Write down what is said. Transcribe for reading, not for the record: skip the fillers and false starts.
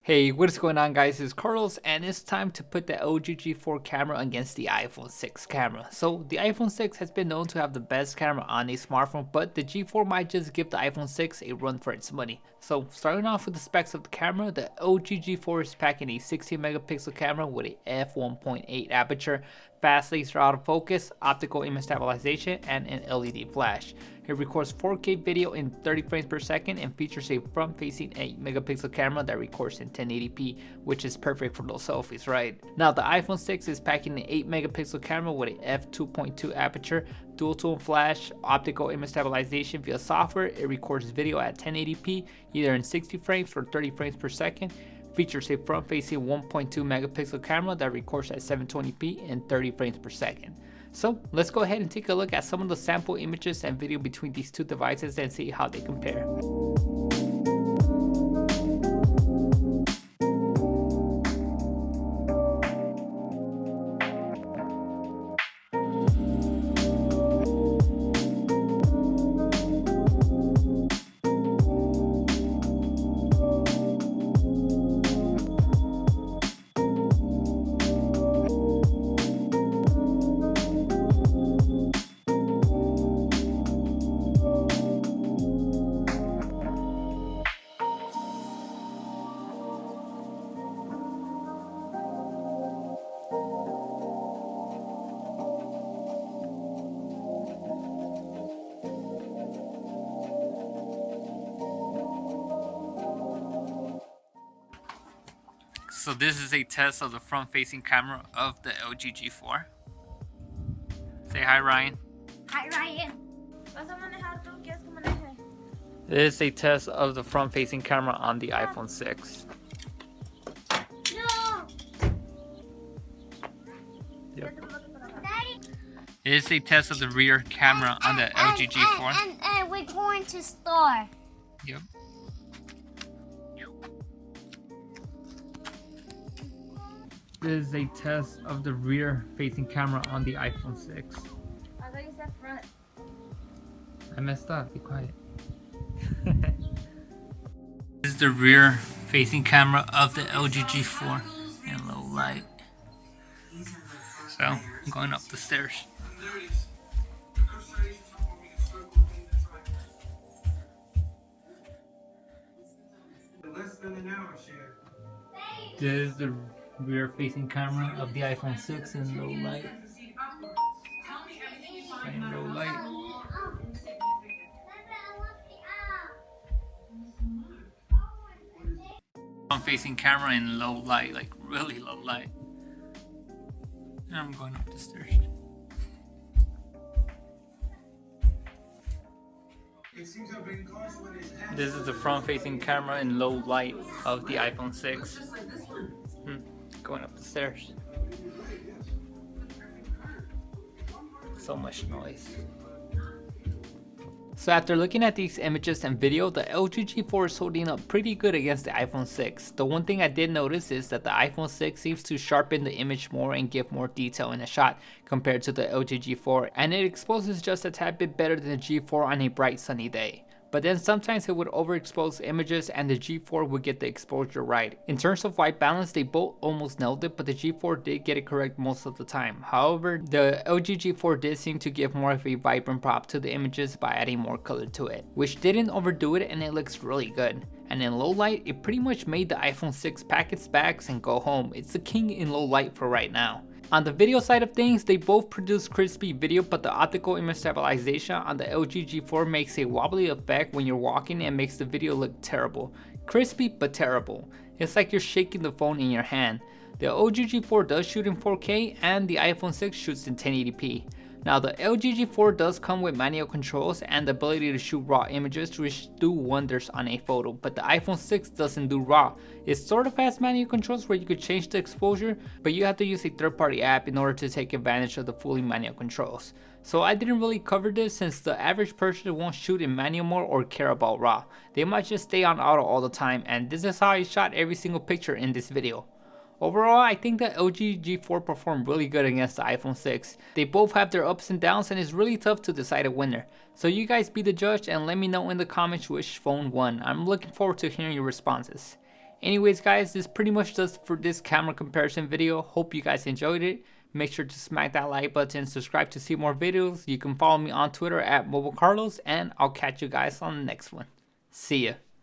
Hey, what is going on guys, it's Carlos and it's time to put the LG G4 camera against the iPhone 6 camera. So the iPhone 6 has been known to have the best camera on a smartphone, but the G4 might just give the iPhone 6 a run for its money. So starting off with the specs of the camera, the LG G4 is packing a 16 megapixel camera with a f1.8 aperture, fast laser autofocus, optical image stabilization, and an LED flash. It records 4K video in 30 frames per second and features a front-facing 8 megapixel camera that records in 1080p, which is perfect for those selfies, right? Now the iPhone 6 is packing an 8 megapixel camera with a f2.2 aperture, dual tone flash, optical image stabilization via software. It records video at 1080p, either in 60 frames or 30 frames per second. Features a front-facing 1.2 megapixel camera that records at 720p and 30 frames per second. So let's go ahead and take a look at some of the sample images and video between these two devices and see how they compare. So this is a test of the front-facing camera of the LG G4. Say hi, Ryan. Hi, Ryan. ¿Vas a manejar tú? ¿Quieres que maneje? This is a test of the front-facing camera on the iPhone 6. No! Yep. Daddy. It is a test of the rear camera on the LG G4. And we're going to store. Yep. This is a test of the rear facing camera on the iPhone 6. I thought you said front. I messed up, be quiet. This is the rear facing camera of the LG G4 in low light. So I'm going up the stairs. This is the rear facing camera of the iPhone 6 in low light. In low light. Front facing camera in low light, like really low light. And I'm going up the stairs. This is the front facing camera in low light of the iPhone 6. Going up the stairs. So much noise. So after looking at these images and video, the LG G4 is holding up pretty good against the iPhone 6. The one thing I did notice is that the iPhone 6 seems to sharpen the image more and give more detail in a shot compared to the LG G4, and it exposes just a tad bit better than the G4 on a bright sunny day. But then sometimes it would overexpose images and the G4 would get the exposure right. In terms of white balance, they both almost nailed it, but the G4 did get it correct most of the time. However, the LG G4 did seem to give more of a vibrant pop to the images by adding more color to it, which didn't overdo it, and it looks really good. And in low light, it pretty much made the iPhone 6 pack its bags and go home. It's the king in low light for right now. On the video side of things, they both produce crispy video, but the optical image stabilization on the LG G4 makes a wobbly effect when you're walking and makes the video look terrible. Crispy but terrible. It's like you're shaking the phone in your hand. The LG G4 does shoot in 4K and the iPhone 6 shoots in 1080p. Now the LG G4 does come with manual controls and the ability to shoot raw images, which do wonders on a photo, but the iPhone 6 doesn't do raw. It sort of has manual controls where you could change the exposure, but you have to use a third-party app in order to take advantage of the fully manual controls. So I didn't really cover this since the average person won't shoot in manual mode or care about raw. They might just stay on auto all the time, and this is how I shot every single picture in this video. Overall, I think the LG G4 performed really good against the iPhone 6. They both have their ups and downs and it's really tough to decide a winner. So you guys be the judge and let me know in the comments which phone won. I'm looking forward to hearing your responses. Anyways guys, this pretty much does for this camera comparison video. Hope you guys enjoyed it. Make sure to smack that like button, subscribe to see more videos. You can follow me on Twitter at MobileCarlos, and I'll catch you guys on the next one. See ya.